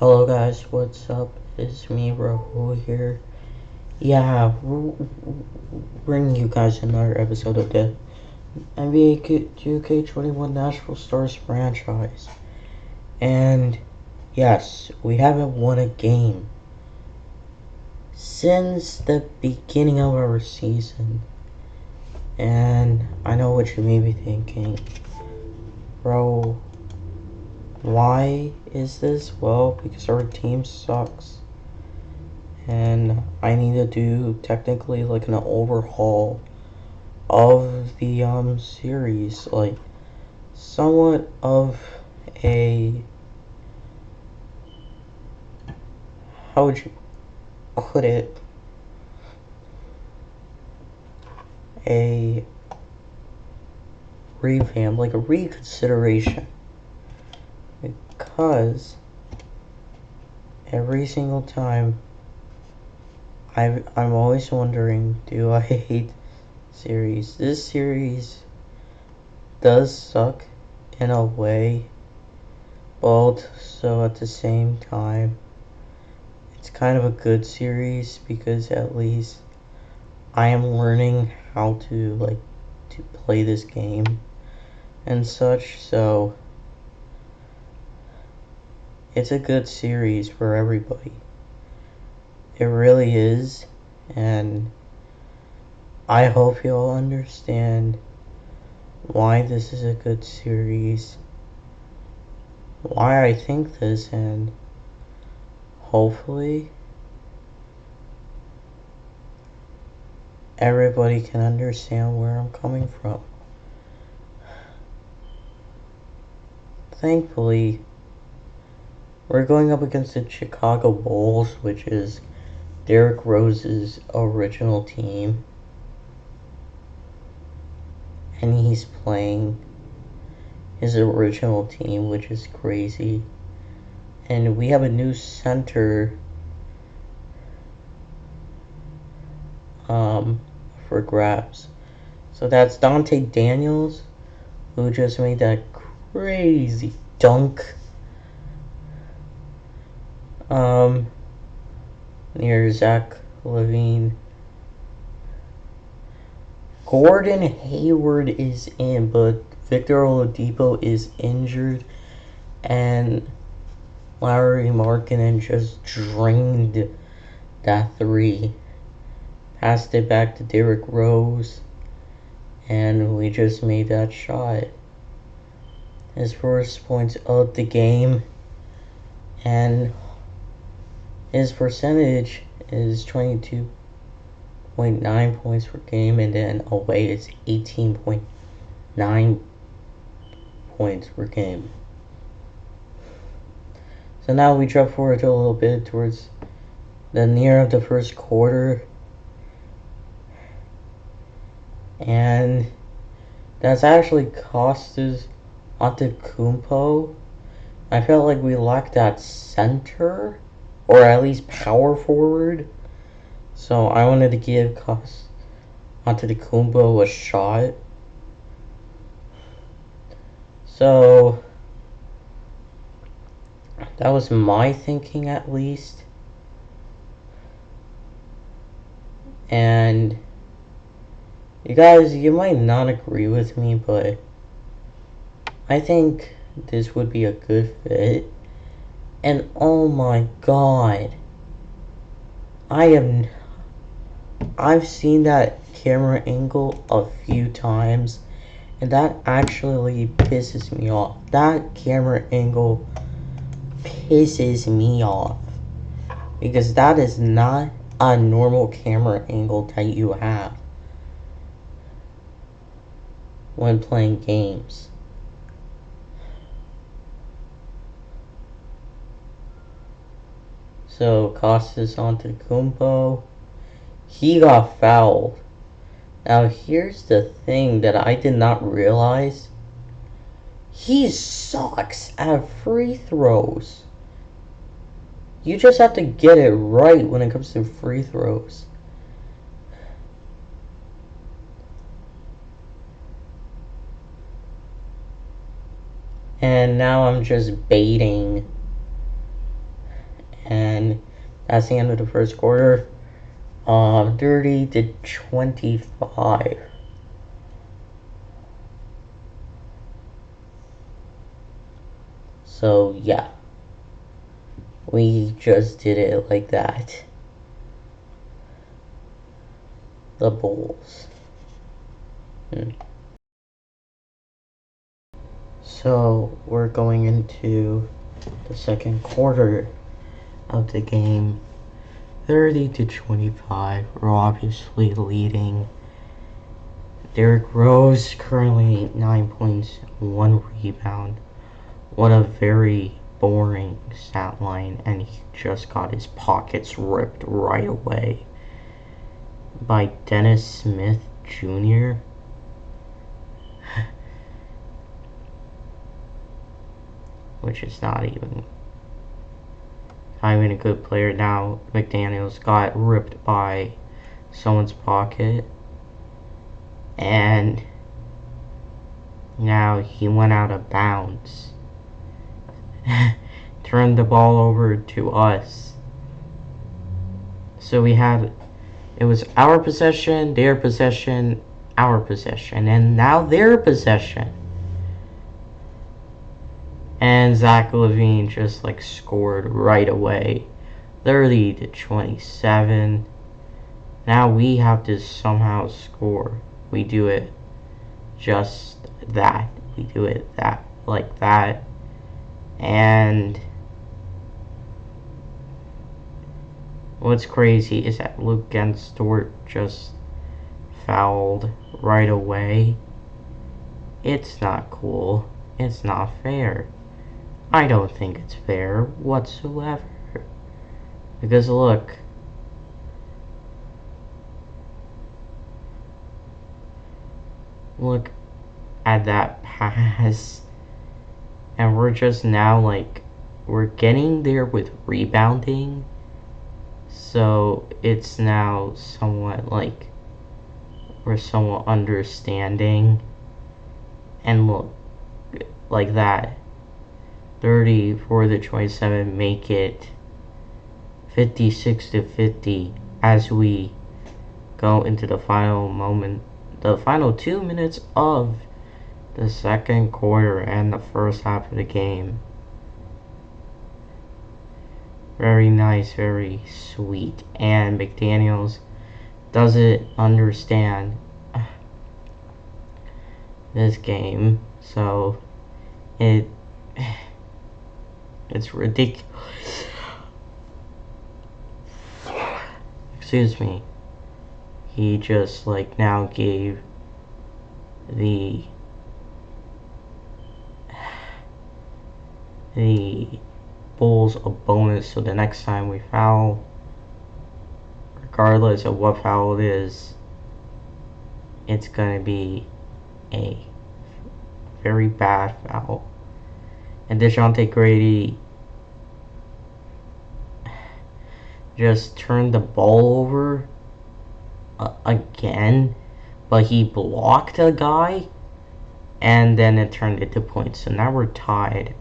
Hello guys, what's up? It's me, Rahul here. Yeah, we're bringing you guys another episode of the NBA2K21 Nashville Stars franchise. And yes, we haven't won a game since the beginning of our season. And I know what you may be thinking. Bro, why is this? Well, because our team sucks. And I need to do technically like an overhaul of the series, like somewhat of a, how would you put it, a revamp, like a reconsideration, because every single time I'm always wondering, do I hate series? This series does suck in a way, but so at the same time it's kind of a good series because at least I am learning how to play this game and such, so it's a good series for everybody. It really is, and I hope you'll understand why this is a good series, why I think this, and hopefully everybody can understand where I'm coming from. Thankfully, we're going up against the Chicago Bulls, which is Derrick Rose's original team, and he's playing his original team, which is crazy. And we have a new center for grabs. So that's Dante Daniels, who just made that crazy dunk near Zach Levine. Gordon Hayward is in, but Victor Oladipo is injured, and Larry Markkinen just drained that three. Passed it back to Derrick Rose, and we just made that shot. His first points of the game, and his percentage is 22.9 points per game, and then away it's 18.9 points per game. So now we drop forward a little bit towards the near of the first quarter, and that's actually cost us Antetokounmpo. I felt like we lacked that center, or at least power forward, so I wanted to give Antetokounmpo a shot. So that was my thinking, at least. And you guys, you might not agree with me, but I think this would be a good fit. And oh my god, I've seen that camera angle a few times, and that actually pisses me off. That camera angle pisses me off, because that is not a normal camera angle that you have when playing games. So Costas Antetokounmpo, he got fouled. Now here's the thing that I did not realize. He sucks at free throws. You just have to get it right when it comes to free throws. And now I'm just baiting That's the end of the first quarter. 30-25. So yeah, we just did it like that. The Bulls. So we're going into the second quarter of the game. 30-25. We're obviously leading. Derrick Rose currently 9 points, 1 rebound. What a very boring stat line, and he just got his pockets ripped right away by Dennis Smith Jr. Which is not even a good player. Now McDaniels got ripped by someone's pocket, and now he went out of bounds. Turned the ball over to us. So it was our possession, their possession, our possession, and now their possession. And Zach LaVine just scored right away. 30-27. Now we have to somehow score. We do it just that. We do it like that. And what's crazy is that Luke Genstort just fouled right away. It's not cool. It's not fair. I don't think it's fair whatsoever. Because look at that pass. And we're just now we're getting there with rebounding. So it's now somewhat we're somewhat understanding. And look, like that. 34-27, make it 56-50 as we go into the final 2 minutes of the second quarter and the first half of the game. Very nice, very sweet. And McDaniels doesn't understand this game, so it's ridiculous. Excuse me. He just now gave the Bulls a bonus, so the next time we foul, regardless of what foul it is, it's gonna be a very bad foul. And DeJounte Grady just turned the ball over again, but he blocked a guy, and then it turned into points. So now we're tied.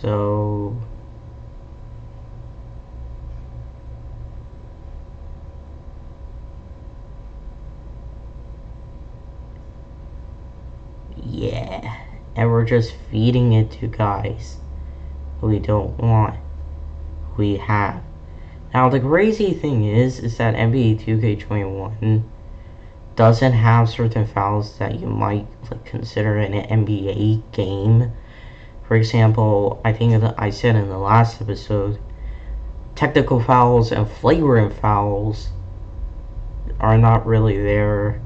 So yeah, and we're just feeding it to guys we don't want. We have. Now the crazy thing is that NBA2K21 doesn't have certain fouls that you might consider in an NBA game. For example, I think I said in the last episode, technical fouls and flagrant fouls are not really there.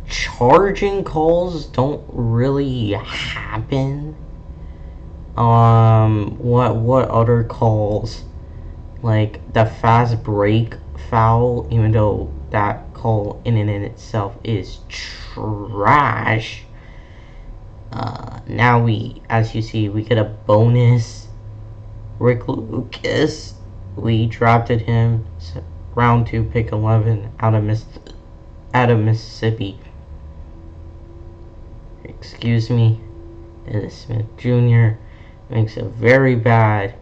Charging calls don't really happen. What other calls? The fast break foul, even though that call in and in itself is trash. Now as you see, we get a bonus. Rick Lucas, we drafted him round 2, pick 11 out of Mississippi. excuse me, Dennis Smith Jr. makes a very bad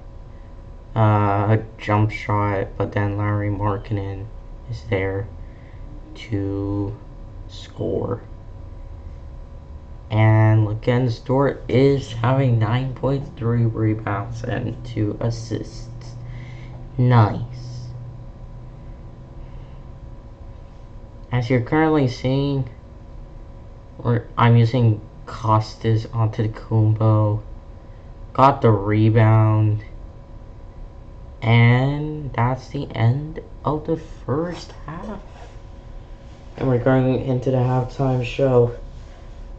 jump shot, but then Larry Markkinen is there to score. And Luguentz Dort is having 9.3 rebounds and 2 assists. Nice. As you're currently seeing, I'm using Costas Antetokounmpo. Got the rebound. And that's the end of the first half. And we're going into the halftime show.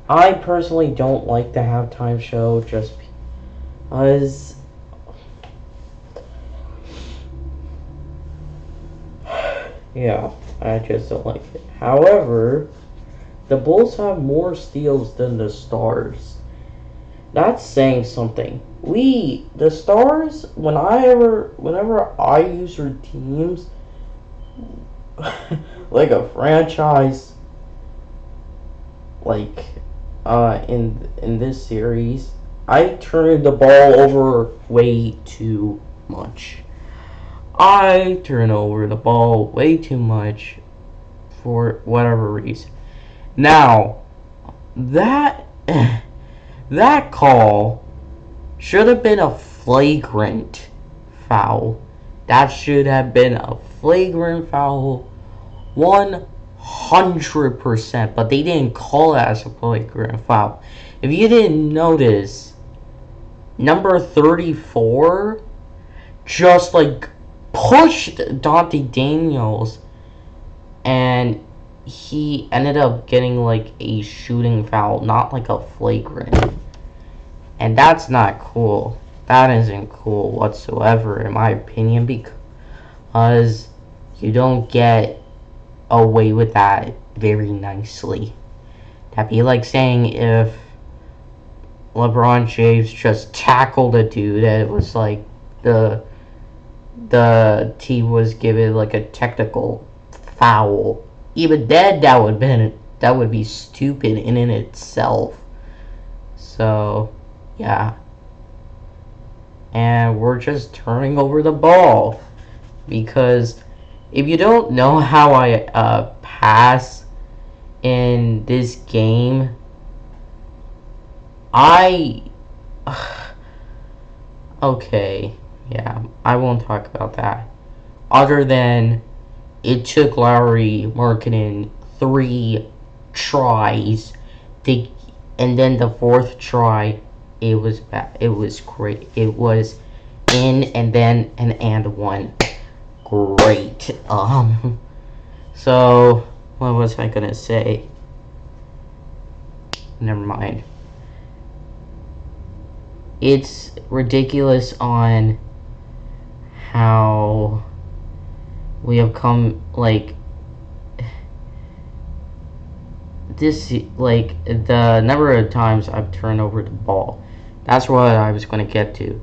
I personally don't like the halftime show just because yeah, I just don't like it. However, the Bulls have more steals than the Stars. That's saying something. The Stars, whenever I use their teams, like a franchise, like in this series, I turn the ball over way too much. I turn over the ball way too much for whatever reason. Now, that call should have been a flagrant foul. That should have been a flagrant foul 100%, but they didn't call it as a flagrant foul. If you didn't notice, number 34 just like pushed Dante Daniels, and he ended up getting like a shooting foul, not like a flagrant. And that's not cool. That isn't cool whatsoever, in my opinion, because you don't get away with that very nicely. That'd be like saying if LeBron James just tackled a dude and it was like the team was given like a technical foul. Even then, that would be stupid in itself. So, yeah. And we're just turning over the ball, because if you don't know how I pass in this game, okay, yeah, I won't talk about that. Other than it took Larry Markkinen 3 tries and then the 4th try, it was bad. It was great. It was in and then an and one. Great. So what was I gonna say? Never mind. It's ridiculous on how we have come, like, this, like, the number of times I've turned over the ball. That's what I was going to get to.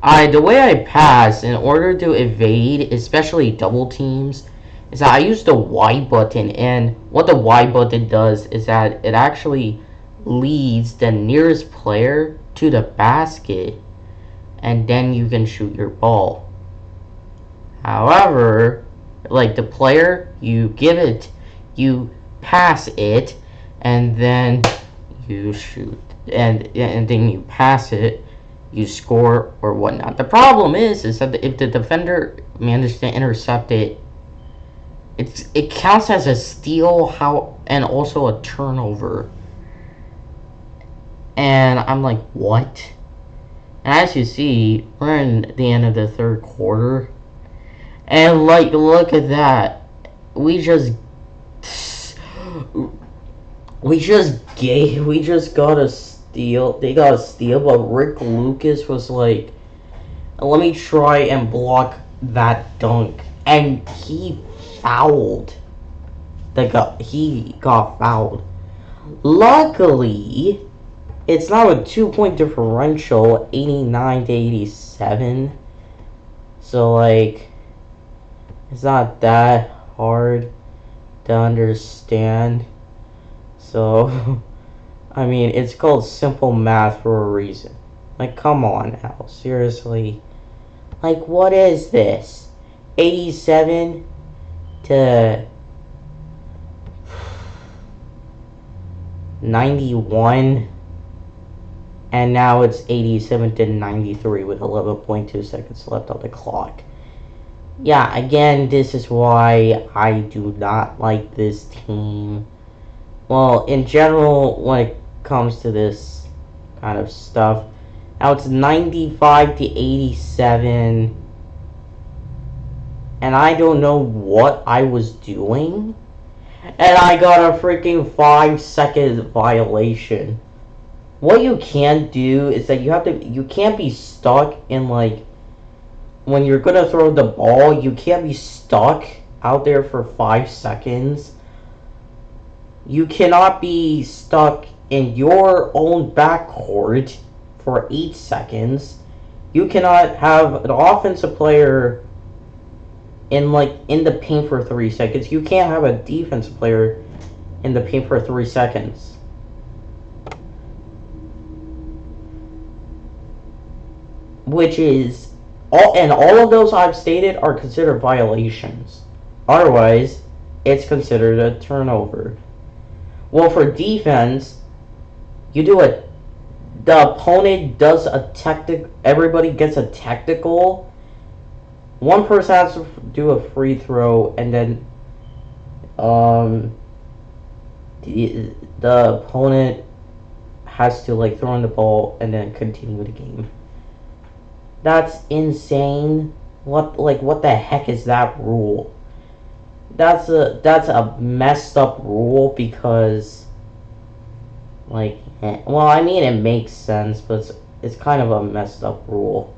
The way I pass, in order to evade, especially double teams, is that I use the Y button, and what the Y button does is that it actually leads the nearest player to the basket, and then you can shoot your ball. However, like the player, you pass it, and then you shoot, and then you pass it, you score or whatnot. The problem is that if the defender manages to intercept it, it counts as a steal, and also a turnover. And I'm like, what? And as you see, we're in the end of the third quarter. And like, look at that. We just got a steal. They got a steal, but Rick Lucas was like, let me try and block that dunk. And he fouled. He got fouled. Luckily, it's now a 2-point differential, 89 to 87. So like, it's not that hard to understand. So, I mean, it's called simple math for a reason. Like, come on now, seriously. Like, what is this? 87 to 91, and now it's 87 to 93 with 11.2 seconds left on the clock. Yeah, again, this is why I do not like this team. Well, in general, when it comes to this kind of stuff, now it's 95 to 87, and I don't know what I was doing, and I got a freaking 5-second violation. What you can't do is that you can't be stuck in, like, when you're gonna throw the ball, you can't be stuck out there for 5 seconds. You cannot be stuck in your own backcourt for 8 seconds. You cannot have an offensive player in the paint for 3 seconds. You can't have a defensive player in the paint for 3 seconds. Which is all of those I've stated are considered violations. Otherwise, it's considered a turnover. Well, for defense, the opponent does a tactic. Everybody gets a tactical. One person has to do a free throw, and then the opponent has to throw in the ball and then continue the game. That's insane. What the heck is that rule? That's a messed up rule because well, I mean, it makes sense, but it's kind of a messed up rule.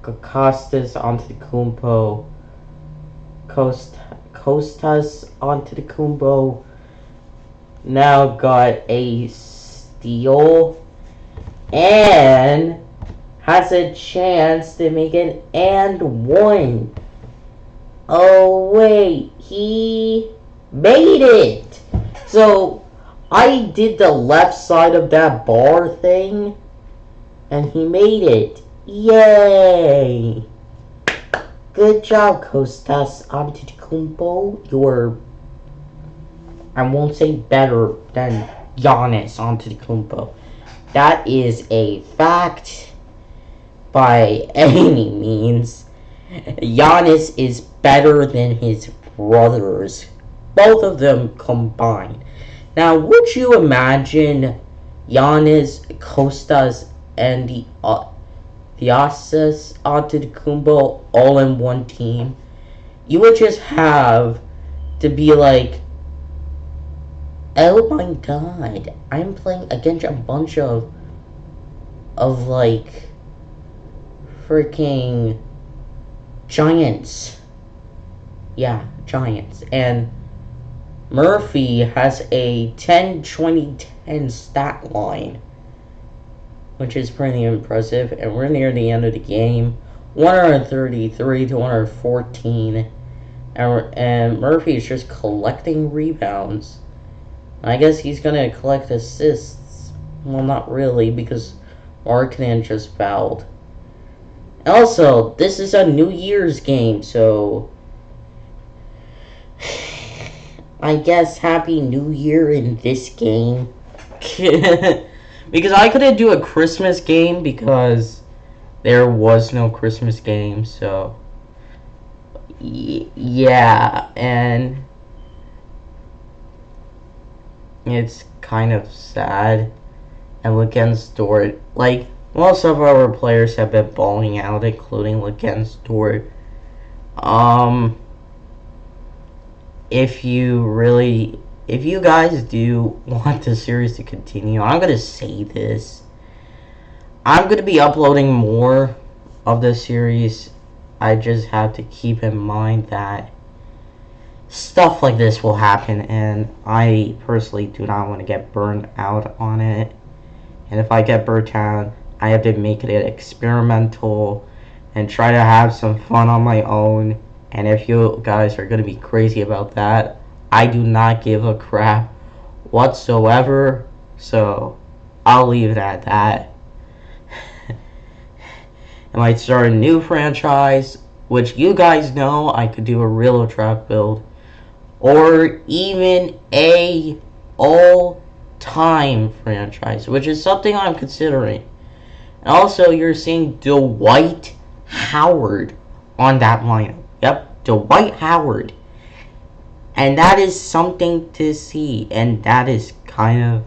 Costas Antetokounmpo, Costas Antetokounmpo now got a steal and has a chance to make an and one. Oh wait, he made it! So I did the left side of that bar thing and he made it. Yay! Good job, Costas Antetokounmpo. You're, I won't say better than Giannis Antetokounmpo. That is a fact. By any means, Giannis is better than his brothers, both of them combined. Now, would you imagine Giannis, Costas, and the Thiasis Antetokounmpo all in one team? You would just have to be like, oh my god, I'm playing against a bunch of freaking giants. Yeah, giants. And Murphy has a 10-20-10 stat line, which is pretty impressive. And we're near the end of the game, 133 to 114. And Murphy is just collecting rebounds. I guess he's gonna collect assists. Well, not really, because Markkanen just fouled. Also, this is a New Year's game, so I guess Happy New Year in this game. Because I couldn't do a Christmas game because there was no Christmas game, so yeah, and it's kind of sad. And against Dort, most of our players have been balling out, including against Dort. If you guys do want the series to continue, I'm gonna say this. I'm gonna be uploading more of the series. I just have to keep in mind that stuff like this will happen, and I personally do not want to get burned out on it. And if I get burnt out, I have to make it experimental and try to have some fun on my own. And if you guys are going to be crazy about that, I do not give a crap whatsoever. So I'll leave it at that. I might start a new franchise, which you guys know I could do a real draft build, or even a all-time franchise, which is something I'm considering. And also, you're seeing Dwight Howard on that lineup. Yep, Dwight Howard. And that is something to see, and that is kind of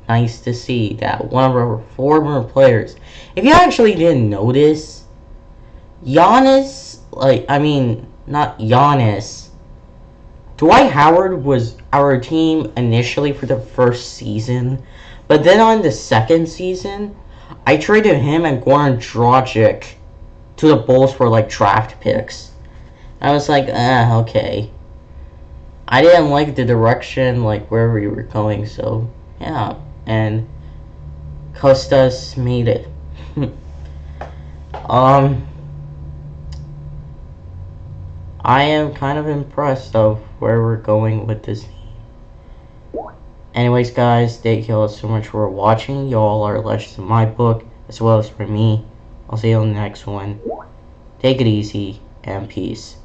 nice to see that one of our former players. If you actually didn't notice, Giannis, not Giannis, Dwight Howard was our team initially for the first season, but then on the second season, I traded him and Goran Dragic to the Bulls for like draft picks. I was like, okay. I didn't like the direction, like where we were going, so yeah. And Costas made it. I am kind of impressed of where we're going with this team. Anyways, guys, thank you all so much for watching. Y'all are legends in my book, as well as for me. I'll see you on the next one. Take it easy, and peace.